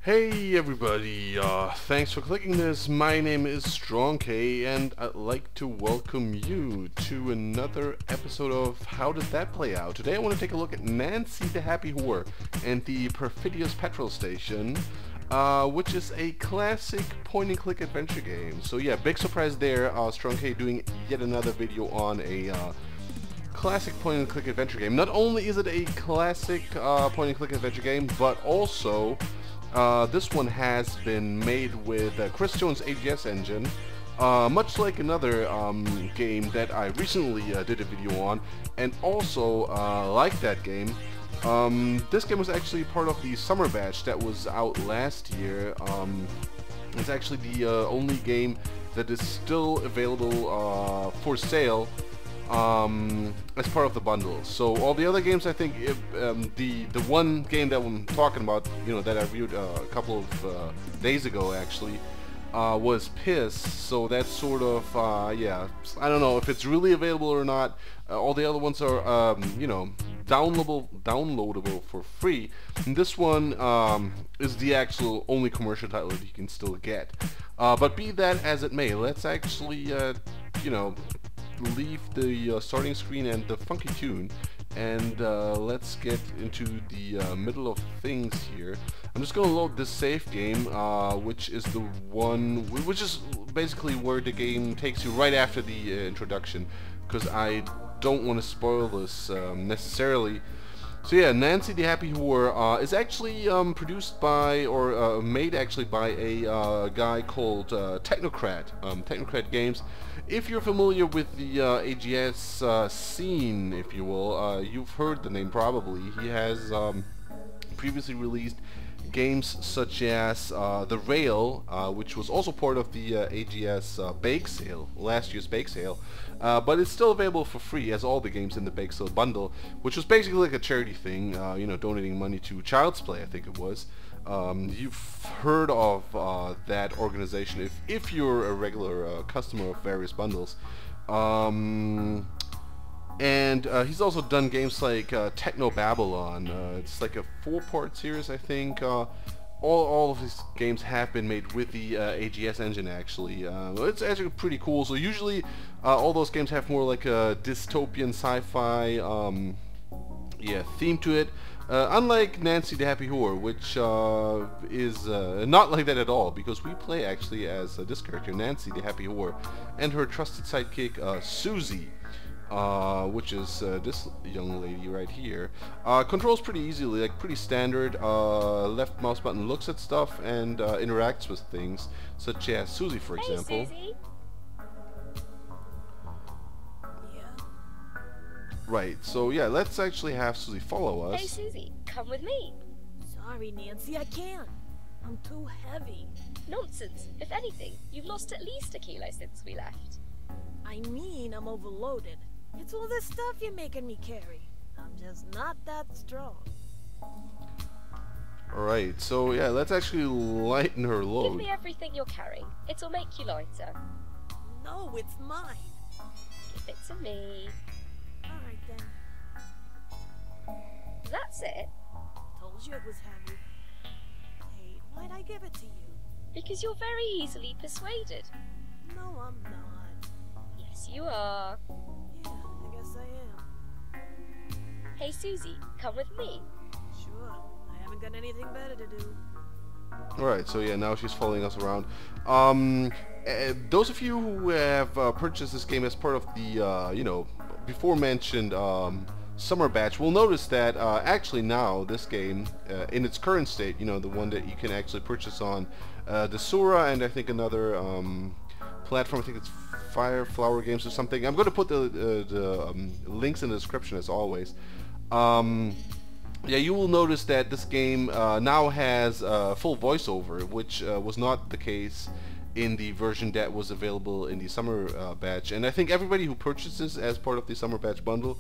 Hey everybody, thanks for clicking this. My name is Strong K and I'd like to welcome you to another episode of How Did That Play Out? Today I want to take a look at Nancy the Happy Whore and the Perfidious Petrol Station, which is a classic point-and-click adventure game. So yeah, big surprise there, Strong K doing yet another video on a classic point-and-click adventure game. Not only is it a classic point-and-click adventure game, but also this one has been made with Chris Jones AGS engine, much like another game that I recently did a video on, and also like that game. This game was actually part of the summer batch that was out last year. It's actually the only game that is still available for sale as part of the bundle. So all the other games, I think, the one game that I'm talking about, you know, that I reviewed a couple of days ago actually, was Piss. So that's sort of yeah, I don't know if it's really available or not. All the other ones are you know, downloadable for free. And this one is the actual only commercial title that you can still get. But be that as it may, let's actually you know, leave the starting screen and the funky tune, and let's get into the middle of things here. I'm just gonna load this save game, which is the one, which is basically where the game takes you right after the introduction, because I don't want to spoil this necessarily. So yeah, Nancy the Happy Whore is actually produced by, or made actually by a guy called Technocrat, Technocrat Games. If you're familiar with the AGS scene, if you will, you've heard the name probably. He has previously released games such as The Rail, which was also part of the AGS bake sale, last year's bake sale, but it's still available for free as all the games in the bake sale bundle, which was basically like a charity thing, you know, donating money to Child's Play, I think it was. You've heard of that organization if you're a regular customer of various bundles. And he's also done games like Babylon. It's like a 4-part series, I think. All of these games have been made with the AGS engine, actually. It's actually pretty cool. So usually all those games have more like a dystopian sci-fi yeah, theme to it. Unlike Nancy the Happy Whore, which is not like that at all, because we play actually as this character, Nancy the Happy Whore, and her trusted sidekick, Susie, which is this young lady right here. Controls pretty easily, like pretty standard. Left mouse button looks at stuff and interacts with things, such as Susie, for example. Susie. Right, so yeah, let's actually have Susie follow us. Hey Susie, come with me. Sorry, Nancy, I can't. I'm too heavy. Nonsense. If anything, you've lost at least a kilo since we left. I mean, I'm overloaded. It's all this stuff you're making me carry. I'm just not that strong. Alright, so yeah, let's actually lighten her load. Give me everything you're carrying. It'll make you lighter. No, it's mine. Give it to me. Alright then. That's it. Told you it was heavy. Hey, why'd I give it to you? Because you're very easily persuaded. No, I'm not. Yes, you are. Yeah, I guess I am. Hey Susie, come with me. Sure, I haven't got anything better to do. Alright, so yeah, now she's following us around. Those of you who have purchased this game as part of the, you know, before mentioned summer batch will notice that actually now this game, in its current state, you know, the one that you can actually purchase on Desura and I think another platform, I think it's Fireflower Games or something. I'm going to put the links in the description as always. Yeah, you will notice that this game now has full voiceover, which was not the case in the version that was available in the summer batch. And I think everybody who purchases as part of the summer batch bundle,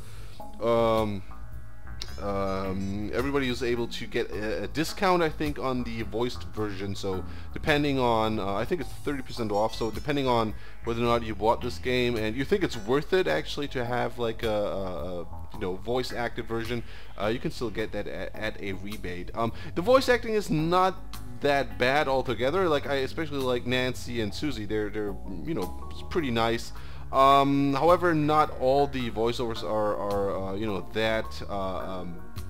everybody was able to get a discount, I think, on the voiced version. So depending on, I think it's 30% off. So depending on whether or not you bought this game and you think it's worth it actually to have like a you know, voice acted version, you can still get that at a rebate. The voice acting is not that bad altogether. Like I especially like Nancy and Susie. They're you know, pretty nice. However, not all the voiceovers are you know, that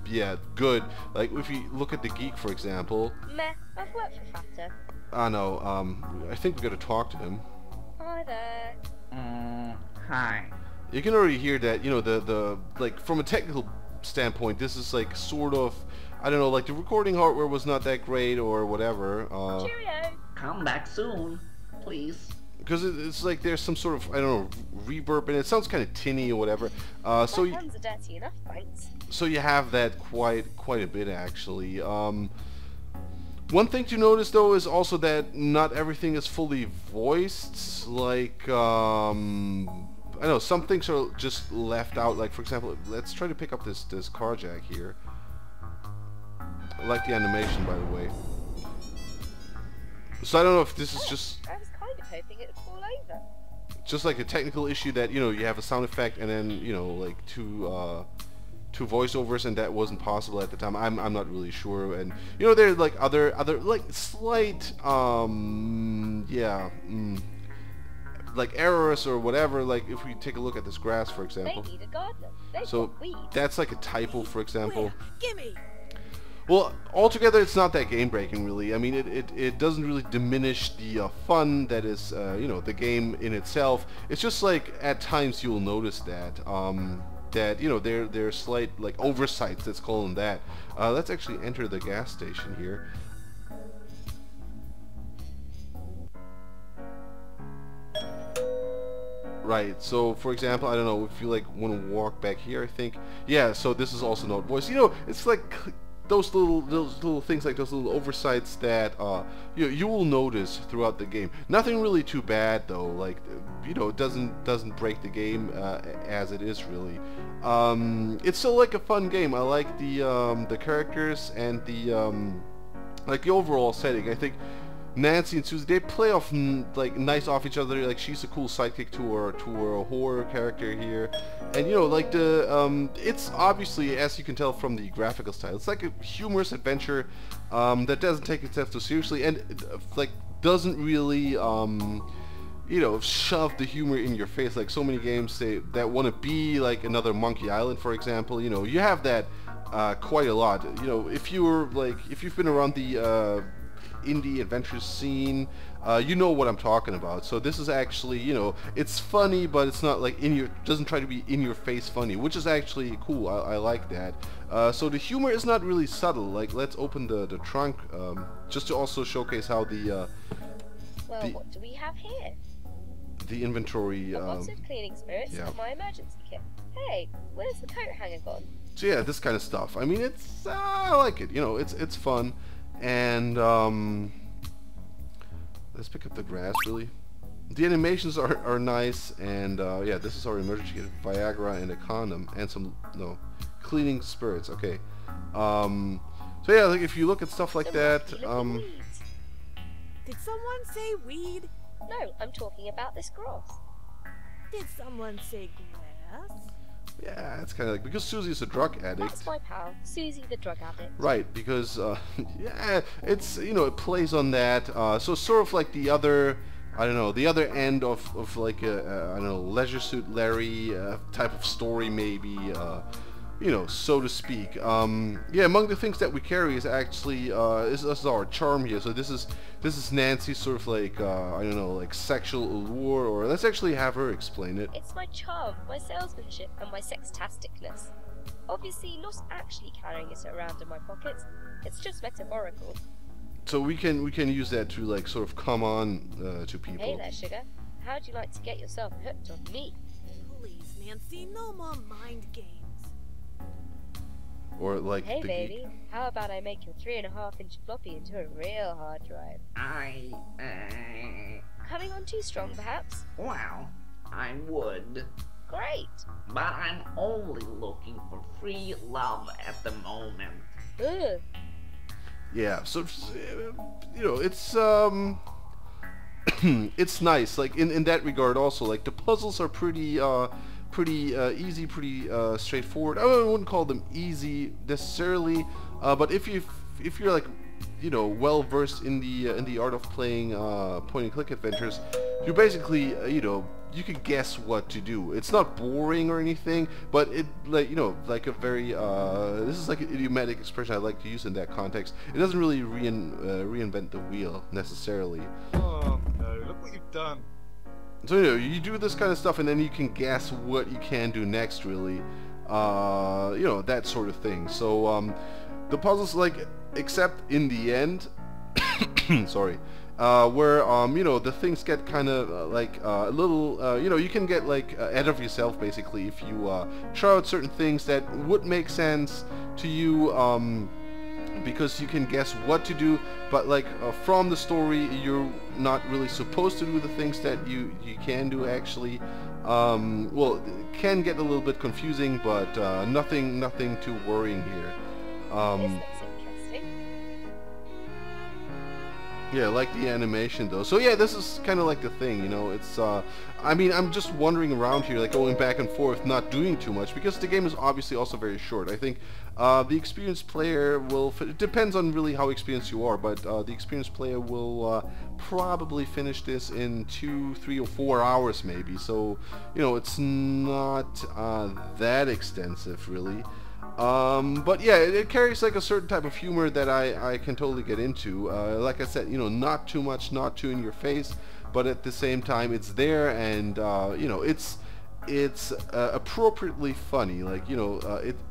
yeah, good. Like if you look at the geek, for example. Meh, I've worked for fatter. I know. I think we got to talk to him. Hi there. Hi. You can already hear that, you know, the like from a technical standpoint, this is like sort of, I don't know, like the recording hardware was not that great or whatever. Cheerio. Come back soon, please. Because it's like there's some sort of, I don't know, reverb and it sounds kind of tinny or whatever. So My hands are dirty enough, thanks. so you have that quite a bit actually. One thing to notice though is also that not everything is fully voiced. Like I know some things are just left out. Like for example, let's try to pick up this car jack here. I like the animation, by the way. So I don't know if this is just I was kind of hoping it would fall over. just like a technical issue that, you know, you have a sound effect and then, you know, like two voiceovers and that wasn't possible at the time. I'm not really sure. And you know, there's like other like slight like errors or whatever. Like if we take a look at this grass, for They example. need a gardener. They've So got weeds. that's like a typo, for example. Where? Gimme! Well, altogether, it's not that game-breaking, really. I mean, it doesn't really diminish the fun that is, you know, the game in itself. It's just like at times you'll notice that that, you know, there are slight like oversights. Let's call them that. Let's actually enter the gas station here. Right, so for example, I don't know if you like want to walk back here, I think. Yeah, so this is also not voice. You know, it's like those little things, like those little oversights that you will notice throughout the game. Nothing really too bad though. Like, you know, it doesn't break the game as it is really. It's still like a fun game. I like the characters and the like the overall setting. I think Nancy and Susie, they play off like nice off each other. Like she's a cool sidekick to her horror character here, and you know, like the it's obviously, as you can tell from the graphical style, it's like a humorous adventure that doesn't take itself too seriously and like doesn't really you know, shove the humor in your face like so many games that want to be like another Monkey Island, for example. You know, you have that quite a lot. You know, if you've been around the indie adventure scene, you know what I'm talking about. So this is actually, you know, it's funny, but it's not like doesn't try to be in your face funny, which is actually cool. I like that. So the humor is not really subtle. Like, let's open the trunk just to also showcase how Well, what do we have here? the inventory. A box of cleaning spirits yeah. and my emergency kit. Hey, where's the coat hanger gone? So yeah, this kind of stuff. I mean, it's I like it. You know, it's fun. And let's pick up the grass, really. The animations are nice, and yeah, this is our emergency kit: Viagra and a condom, and some cleaning spirits. Okay. So yeah, like if you look at stuff like that, Did someone say weed? No, I'm talking about this grass. Did someone say grass? yeah, it's kind of like, because Susie's a drug addict. That's my pal, Susie the Drug Addict. Right, because yeah, it's, you know, it plays on that. So sort of like the other, I don't know, the other end of like a I don't know, Leisure Suit Larry type of story, maybe. You know, so to speak. Yeah, among the things that we carry is actually this is our charm here. So this is Nancy's sort of like I don't know, like sexual allure, or let's actually have her explain it. It's my charm, my salesmanship, and my sextasticness. Obviously, not actually carrying it around in my pockets. It's just metaphorical. So we can use that to like sort of come on to people. Hey there, sugar. How'd you like to get yourself hooked on me? Please, Nancy, no more mind games. Or like Hey, the baby. geek. How about I make your 3.5-inch floppy into a real hard drive? Coming on too strong, perhaps? Well, I would, Great. but I'm only looking for free love at the moment. Ugh. Yeah, so you know, it's it's nice. Like in that regard, also, like the puzzles are pretty easy, pretty straightforward. I wouldn't call them easy necessarily, but if you're like you know, well versed in the art of playing point and click adventures, you basically you know, you can guess what to do. It's not boring or anything, but it, like, you know, like a very this is like an idiomatic expression I like to use in that context. It doesn't really reinvent the wheel necessarily. Oh no, look what you've done. So, you know, you do this kind of stuff and then you can guess what you can do next, really. You know, that sort of thing. So the puzzles, like, except in the end sorry, where you know, the things get kind of like a little you know, you can get like ahead of yourself basically if you try out certain things that would make sense to you, because you can guess what to do, but like from the story you're not really supposed to do the things that you can do actually. Well, it can get a little bit confusing, but nothing too worrying here. This looks interesting. Yeah, I like the animation though. So yeah, this is kind of like the thing, you know. It's I mean, I'm just wandering around here, like going back and forth, not doing too much, because the game is obviously also very short. I think the experienced player will, it depends on really how experienced you are, but the experienced player will probably finish this in 2, 3, or 4 hours maybe. So, you know, it's not that extensive really. But yeah, it carries like a certain type of humor that I can totally get into. Like I said, you know, not too much, not too in your face, but at the same time it's there, and you know, it's appropriately funny. Like, you know,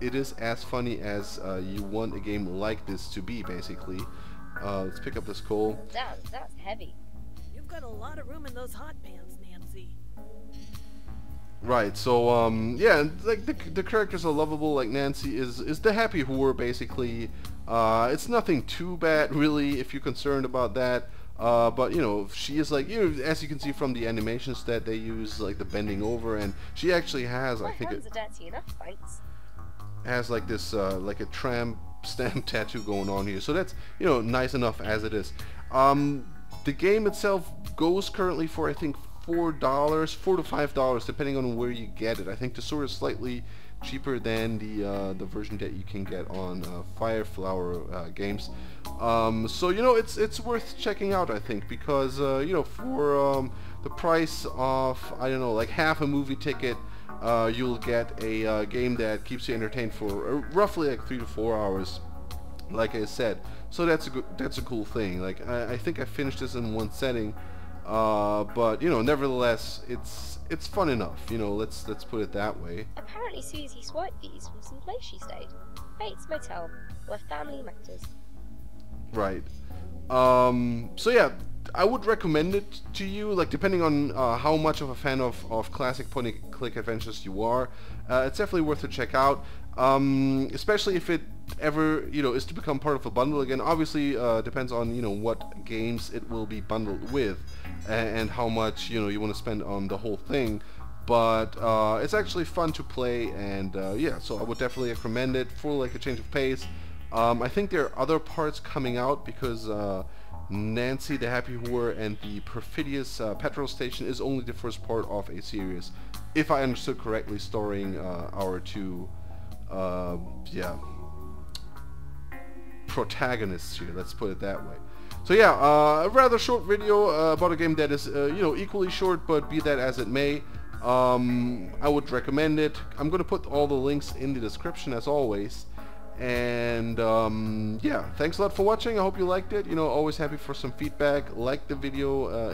it is as funny as you want a game like this to be, basically. Let's pick up this coal. Damn, that's heavy. You've got a lot of room in those hot pans, Nancy. Right, so yeah, like the characters are lovable. Like Nancy is the happy whore basically. It's nothing too bad really if you're concerned about that. But you know, she is like, you know, as you can see from the animations that they use, like the bending over, and she actually has, My I think hands are dirty enough, thanks. has like this like a tramp stamp tattoo going on here. So that's, you know, nice enough as it is. The game itself goes currently for, I think, $4, $4 to $5, depending on where you get it. I think Desura is slightly cheaper than the version that you can get on Fireflower Games. So, you know, it's worth checking out, I think, because you know, for the price of, I don't know, like half a movie ticket, you'll get a game that keeps you entertained for roughly like 3 to 4 hours, like I said. So that's a cool thing. Like I think I finished this in one setting. But you know, nevertheless, it's fun enough. You know, let's put it that way. Apparently Susie swiped these from some place she stayed. Bates Motel, where family matters. Right. So yeah, I would recommend it to you, like depending on how much of a fan of classic point-and-click adventures you are. It's definitely worth a check out, especially if it ever, you know, is to become part of a bundle again. Obviously, depends on, you know, what games it will be bundled with, and how much, you know, you want to spend on the whole thing. But it's actually fun to play, and yeah, so I would definitely recommend it for like a change of pace. I think there are other parts coming out because Nancy the Happy Whore and the Perfidious Petrol Station is only the first part of a series, if I understood correctly, starring our two yeah, protagonists here, let's put it that way. So yeah, a rather short video about a game that is you know, equally short, but be that as it may, I would recommend it. I'm gonna put all the links in the description as always. And yeah, thanks a lot for watching. I hope you liked it. You know, always happy for some feedback. Like the video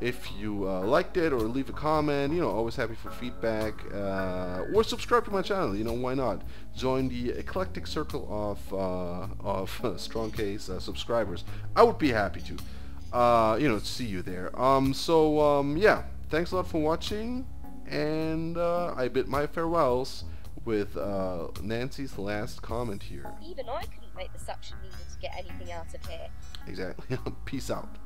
if you liked it, or leave a comment. You know, always happy for feedback, or subscribe to my channel. You know, why not? Join the eclectic circle of Strong K's subscribers. I would be happy to, you know, see you there. So yeah, thanks a lot for watching, and I bid my farewells with Nancy's last comment here. Even I couldn't make the suction needed to get anything out of here. Exactly. Peace out.